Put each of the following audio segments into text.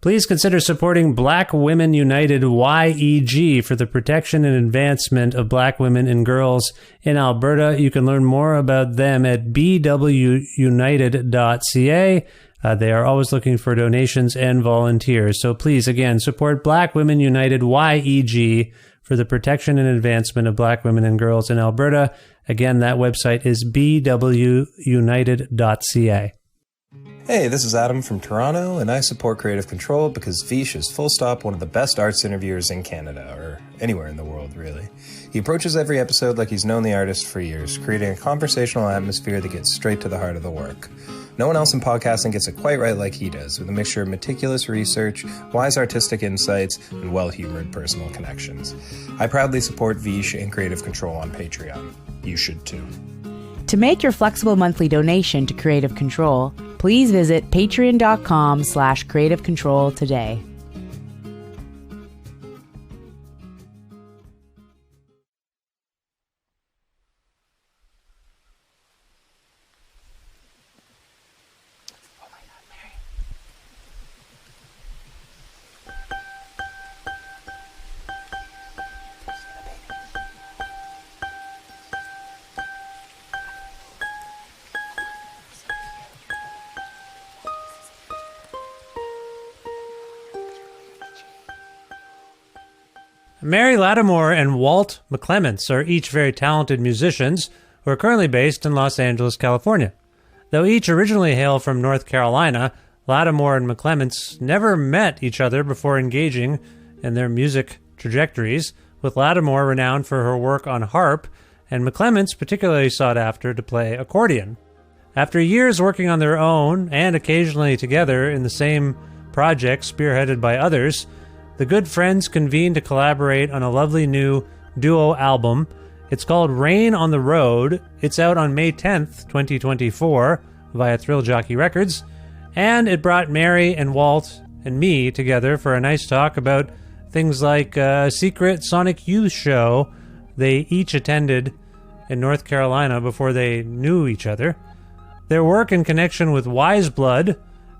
Please consider supporting Black Women United YEG for the protection and advancement of black women and girls in Alberta. You can learn more about them at bwunited.ca. They are always looking for donations and volunteers. So please, again, support Black Women United YEG for the protection and advancement of black women and girls in Alberta. Again, that website is bwunited.ca. Hey, this is Adam from Toronto, and I support Creative Control because Vish is full stop one of the best arts interviewers in Canada, or anywhere in the world, really. He approaches every episode like he's known the artist for years, creating a conversational atmosphere that gets straight to the heart of the work. No one else in podcasting gets it quite right like he does, with a mixture of meticulous research, wise artistic insights, and well-humored personal connections. I proudly support Vish and Creative Control on Patreon. You should too. To make your flexible monthly donation to Creative Control, please visit patreon.com/Creative Control today. Mary Lattimore and Walt McClements are each very talented musicians who are currently based in Los Angeles, California. Though each originally hail from North Carolina, Lattimore and McClements never met each other before engaging in their music trajectories, with Lattimore renowned for her work on harp, and McClements particularly sought after to play accordion. After years working on their own, and occasionally together in the same project spearheaded by others, the good friends convened to collaborate on a lovely new duo album. It's called Rain on the Road. It's out on May 10th, 2024, via Thrill Jockey Records, and it brought Mary and Walt and me together for a nice talk about things like a secret Sonic Youth show they each attended in North Carolina before they knew each other, their work in connection with Weyes Blood,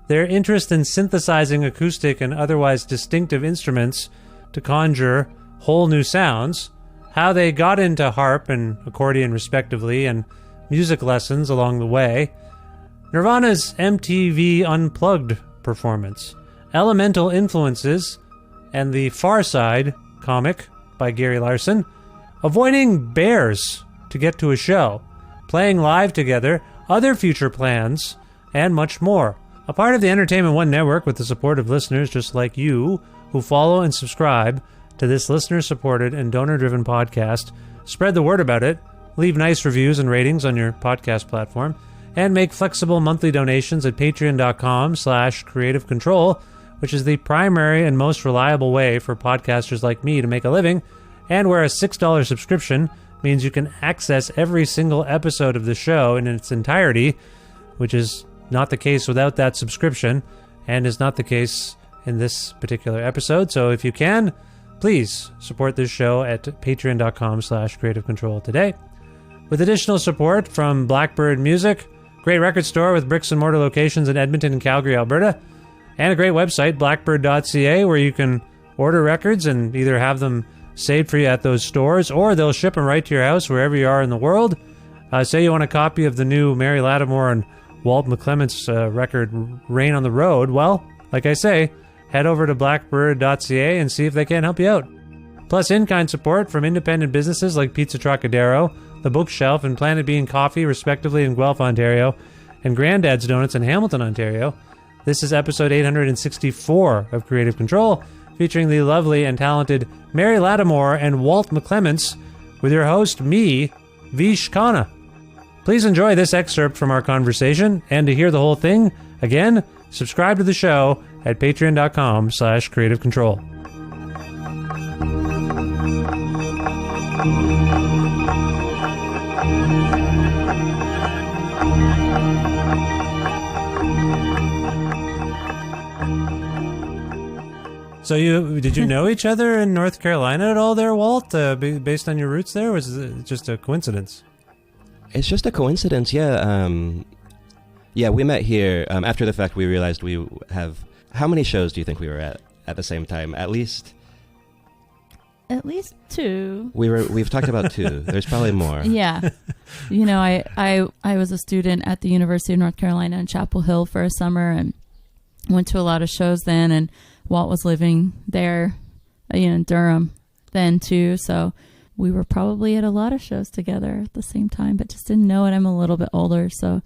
their interest in synthesizing acoustic and otherwise distinctive instruments to conjure whole new sounds, how they got into harp and accordion respectively, and music lessons along the way, Nirvana's MTV Unplugged performance, elemental influences, and the Far Side comic by Gary Larson, avoiding bears to get to a show, playing live together, other future plans, and much more. A part of the Entertainment One Network with the support of listeners just like you who follow and subscribe to this listener-supported and donor-driven podcast. Spread the word about it, leave nice reviews and ratings on your podcast platform, and make flexible monthly donations at patreon.com/Creative Control, which is the primary and most reliable way for podcasters like me to make a living, and where a $6 subscription means you can access every single episode of the show in its entirety, which is not the case without that subscription, and is not the case in this particular episode. So if you can, please support this show at patreon.com/Creative Control today. With additional support from Blackbird Music, great record store with bricks and mortar locations in Edmonton and Calgary, Alberta, and a great website, blackbird.ca, where you can order records and either have them saved for you at those stores, or they'll ship them right to your house wherever you are in the world. Say you want a copy of the new Mary Lattimore and Walt McClements record, Rain on the Road. Well, like I say, head over to blackbird.ca and see if they can help you out. Plus, in-kind support from independent businesses like Pizza Trocadero, The Bookshelf, and Planet Bean Coffee, respectively, in Guelph, Ontario, and Granddad's Donuts in Hamilton, Ontario. This is episode 864 of Creative Control, featuring the lovely and talented Mary Lattimore and Walt McClements, with your host, me, Vish Khanna. Please enjoy this excerpt from our conversation, and to hear the whole thing, again, subscribe to the show at patreon.com/Creative Control. So did you know each other in North Carolina at all there, Walt, based on your roots there, or was it just a coincidence? It's just a coincidence, yeah. We met here. After the fact, we realized we have How many shows do you think we were at the same time? At least 2. We've talked about 2. There's probably more. Yeah. You know, I was a student at the University of North Carolina in Chapel Hill for a summer and went to a lot of shows then, and Walt was living there, in Durham then too. So we were probably at a lot of shows together at the same time, but just didn't know it. I'm a little bit older, so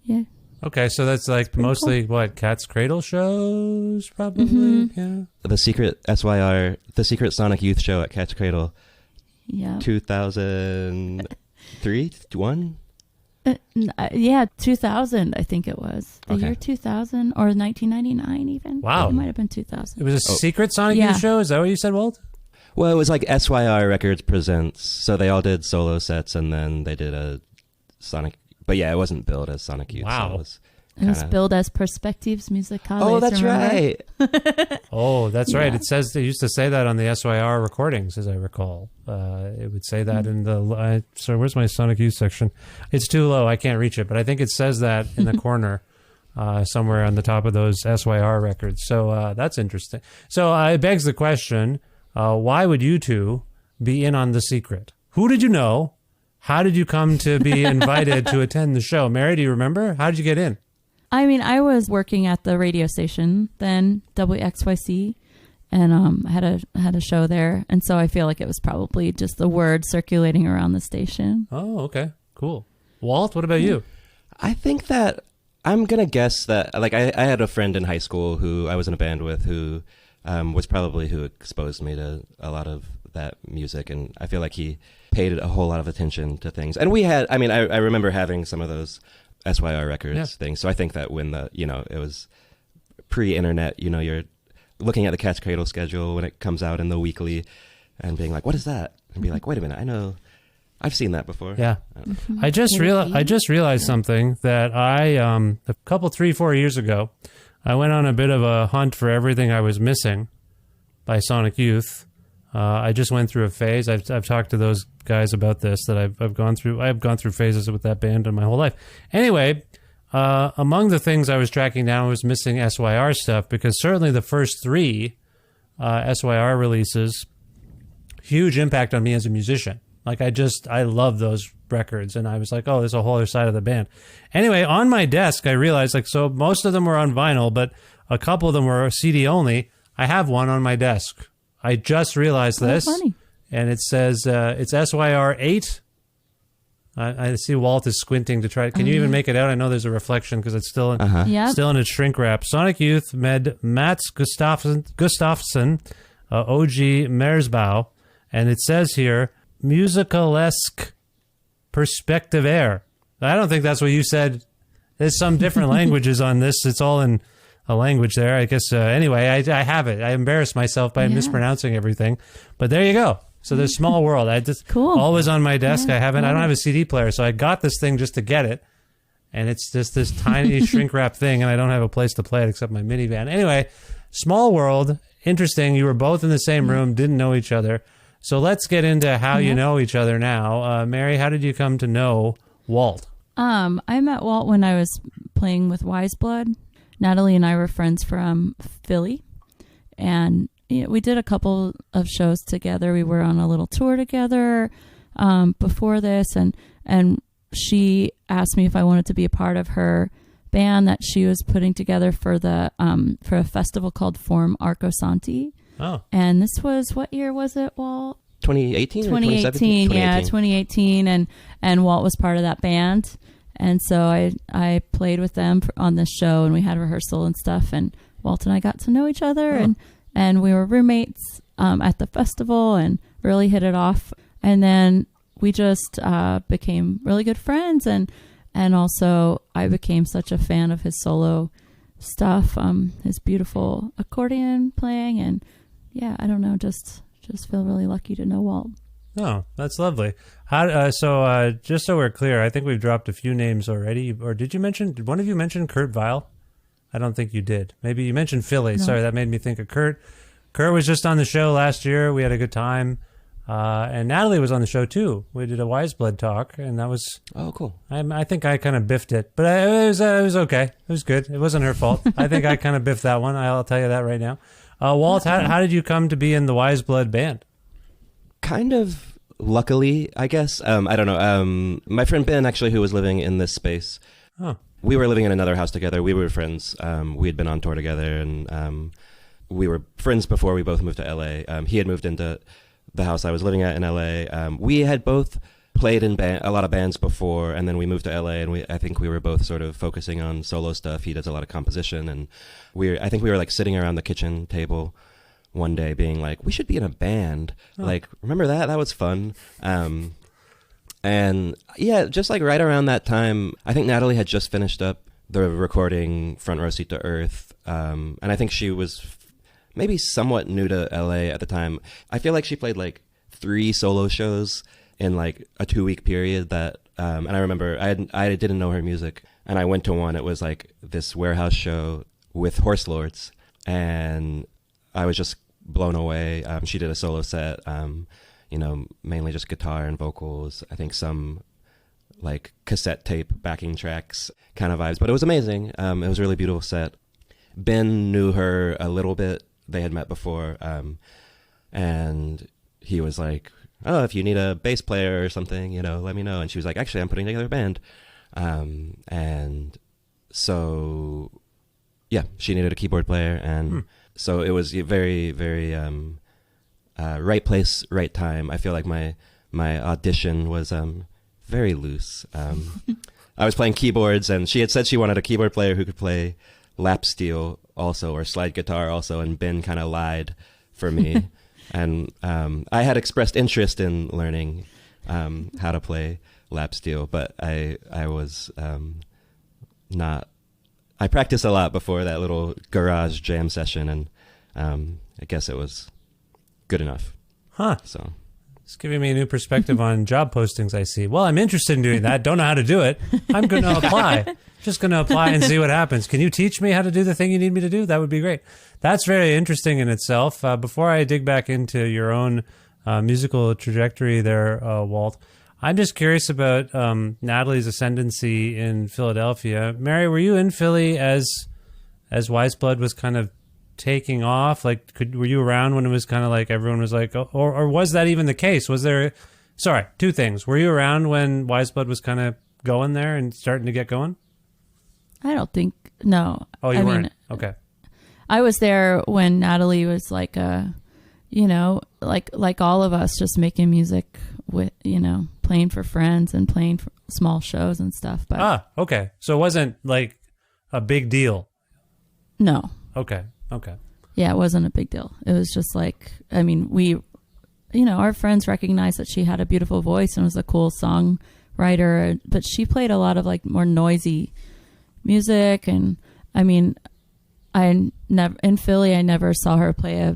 yeah. Okay, so that's like mostly cool. What, Cat's Cradle shows, probably? Mm-hmm. Yeah. The secret SYR, the secret Sonic Youth show at Cat's Cradle. Yeah. 2003, 1? Yeah, 2000, I think it was. The Okay. year 2000 or 1999 even. Wow. It might have been 2000. It was a secret Sonic Youth show? Is that what you said, Walt? Well, it was like SYR Records Presents. So they all did solo sets, and then they did a Sonic... But yeah, it wasn't billed as Sonic Youth. Wow. So It was billed as Perspectives Musicales. Oh, that's remember? right. Oh, that's right. Yeah. It says they used to say that on the SYR recordings, as I recall. It would say that in the... so where's my Sonic Youth section? It's too low. I can't reach it. But I think it says that in the corner somewhere on the top of those SYR records. So that's interesting. So it begs the question, why would you two be in on the secret? Who did you know? How did you come to be invited to attend the show? Mary, do you remember? How did you get in? I mean, I was working at the radio station then, WXYC, and I had a show there, and so I feel like it was probably just the word circulating around the station. Oh, okay. Cool. Walt, what about you? I think that I'm going to guess that, like, I had a friend in high school who I was in a band with who was probably who exposed me to a lot of that music, and I feel like he paid a whole lot of attention to things. And we had, I mean, I remember having some of those SYR Records things, so I think that when it was pre-internet, you're looking at the Cat's Cradle schedule when it comes out in the weekly and being like, what is that? And be like, wait a minute, I know, I've seen that before. Yeah. I just realized something that a couple, 3-4 years ago, I went on a bit of a hunt for Everything I Was Missing by Sonic Youth. I just went through a phase. I've talked to those guys about this, that I've gone through. I've gone through phases with that band in my whole life. Anyway, among the things I was tracking down was missing SYR stuff, because certainly the first 3 SYR releases, huge impact on me as a musician. Like I love those records, and I was like, oh, there's a whole other side of the band. Anyway, on my desk, I realized, so most of them were on vinyl, but a couple of them were CD only. I have one on my desk. I just realized this, funny. And it says it's SYR 8. I see Walt is squinting to try. Can you even make it out? I know there's a reflection because it's still still in its shrink wrap. Sonic Youth med Mats Gustafsson, OG Mersbau, and it says here musicalesque perspective air. I don't think that's what you said. There's some different languages on this. It's all in a language there, I guess. Anyway, I have it. I embarrassed myself by mispronouncing everything, but there you go. So there's Small World. I just always on my desk. I don't have a CD player, so I got this thing just to get it, and it's just this tiny shrink wrap thing, and I don't have a place to play it except my minivan. Anyway, Small World, interesting. You were both in the same room, didn't know each other. So let's get into how you know each other now. Mary, how did you come to know Walt? I met Walt when I was playing with Weyes Blood. Natalie and I were friends from Philly, and we did a couple of shows together. We were on a little tour together before this, and she asked me if I wanted to be a part of her band that she was putting together for a festival called Form Arco Santi. Oh. And this was, what year was it, Walt? 2018 or 2018, 2017? yeah, 2018, and Walt was part of that band. And so I played with them on this show, and we had rehearsal and stuff, and Walt and I got to know each other, and we were roommates at the festival and really hit it off. And then we just became really good friends, and also I became such a fan of his solo stuff, his beautiful accordion playing, and yeah, I don't know, just feel really lucky to know Walt. Oh, that's lovely. So just so we're clear, I think we've dropped a few names already. Or did one of you mention Kurt Vile? I don't think you did. Maybe you mentioned Philly. No. Sorry, that made me think of Kurt. Kurt was just on the show last year. We had a good time. And Natalie was on the show too. We did a Weyes Blood talk, and that was... Oh, cool. I think I kind of biffed it, but it was okay. It was good. It wasn't her fault. I think I kind of biffed that one. I'll tell you that right now. Walt, how did you come to be in the Weyes Blood band? Kind of luckily, I guess. I don't know. My friend Ben, actually, who was living in this space, we were living in another house together. We were friends. We had been on tour together, and we were friends before we both moved to LA. He had moved into the house I was living at in LA. We had both played in a lot of bands before, and then we moved to LA, and I think we were both sort of focusing on solo stuff. He does a lot of composition, and I think we were like sitting around the kitchen table one day being like, we should be in a band. Like, remember that? That was fun. And yeah, just like right around that time, I think Natalie had just finished up the recording Front Row Seat to Earth. And I think she was maybe somewhat new to LA at the time. I feel like she played like 3 solo shows in like a 2-week period that, and I remember I didn't know her music, and I went to one. It was like this warehouse show with Horse Lords, and I was just blown away. She did a solo set, mainly just guitar and vocals. I think some like cassette tape backing tracks kind of vibes, but it was amazing. It was a really beautiful set. Ben knew her a little bit. They had met before, and he was like, oh, if you need a bass player or something, let me know. And she was like, actually, I'm putting together a band. And so, yeah, she needed a keyboard player. And so it was very, very right place, right time. I feel like my audition was very loose. I was playing keyboards, and she had said she wanted a keyboard player who could play lap steel also, or slide guitar also, and Ben kind of lied for me. And I had expressed interest in learning how to play lap steel, but I was not. I practiced a lot before that little garage jam session, and I guess it was good enough. So it's giving me a new perspective on job postings. I see. Well, I'm interested in doing that. Don't know how to do it. I'm going to apply. Just going to apply and see what happens. Can you teach me how to do the thing you need me to do? That would be great. That's very interesting in itself. Before I dig back into your own musical trajectory there, Walt, I'm just curious about Natalie's ascendancy in Philadelphia. Mary, were you in Philly as Weyes Blood was kind of taking off? Like, were you around when it was kind of like everyone was like, or was that even the case? Was there? Sorry, 2 things. Were you around when Weyes Blood was kind of going there and starting to get going? I don't think, no. Oh, you weren't? Okay. I was there when Natalie was like like all of us, just making music with, playing for friends and playing for small shows and stuff. But okay. So it wasn't like a big deal. No. Okay. Yeah, it wasn't a big deal. It was just like, we, our friends recognized that she had a beautiful voice and was a cool songwriter, but she played a lot of like more noisy music. And in Philly, I never saw her play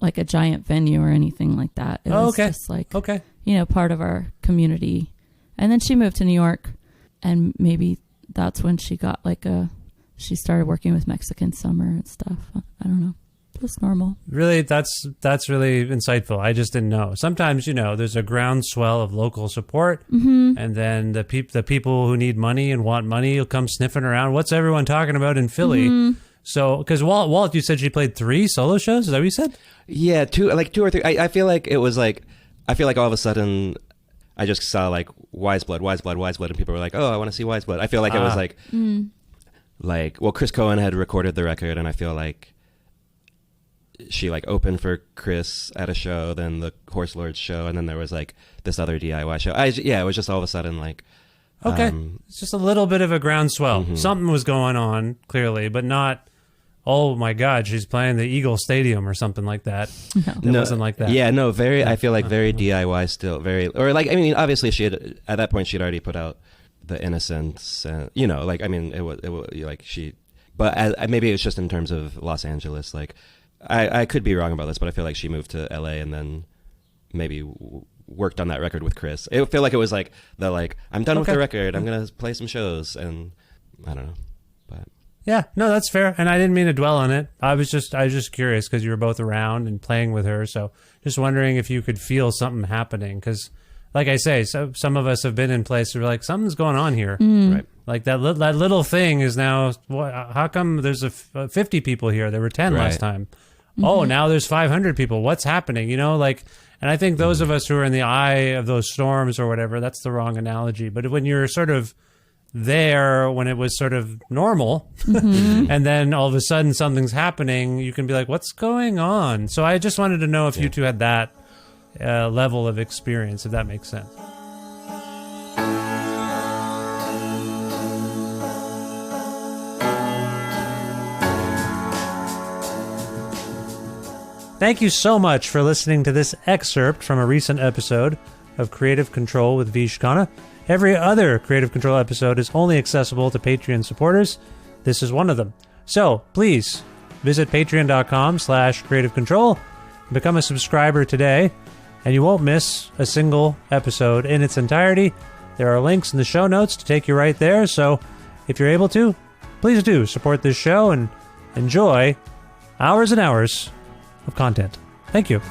a giant venue or anything like that. It was just like, part of our community. And then she moved to New York, and maybe that's when she got she started working with Mexican Summer and stuff. I don't know. Just normal. Really, that's really insightful. I just didn't know. Sometimes, there's a groundswell of local support, and then the people who need money and want money will come sniffing around. What's everyone talking about in Philly? So, because Walt, you said she played 3 solo shows. Is that what you said? Yeah, 2 or 3. I feel like it was like, I feel like all of a sudden I just saw like Weyes Blood, and people were like, oh, I want to see Weyes Blood. I feel like it was like, well, Chris Cohen had recorded the record, and I feel like she like opened for Chris at a show, then the Horse Lords show, and then there was like this other DIY show. It was just all of a sudden like, okay, it's just a little bit of a groundswell. Something was going on clearly, but not, oh my God, she's playing the Eagle Stadium or something like that. No, it wasn't like that. Yeah, no, very. I feel like very DIY still, very, or like, obviously she had, at that point she had already put out The Innocents, and it was like she, but maybe it was just in terms of Los Angeles. Like, I could be wrong about this, but I feel like she moved to LA and then maybe worked on that record with Chris. I feel like it was like I'm done with the record. I'm gonna play some shows, and I don't know, but Yeah, no, that's fair. And I didn't mean to dwell on it. I was just curious because you were both around and playing with her. So just wondering if you could feel something happening. Because, like I say, so some of us have been in places where we're like, something's going on here. Right. Like that little thing is now, how come there's 50 people here? There were 10 last time. Oh, now there's 500 people. What's happening? You know, like, and I think those of us who are in the eye of those storms or whatever, that's the wrong analogy. But when you're sort of there when it was sort of normal and then all of a sudden something's happening, you can be like, what's going on? So I just wanted to know if you two had that level of experience, if that makes sense. Thank you so much for listening to this excerpt from a recent episode of Creative Control with Vish Khanna. Every other Creative Control episode is only accessible to Patreon supporters. This is one of them. So please visit patreon.com/Creative Control and become a subscriber today, and you won't miss a single episode in its entirety. There are links in the show notes to take you right there. So if you're able to, please do support this show and enjoy hours and hours of content. Thank you.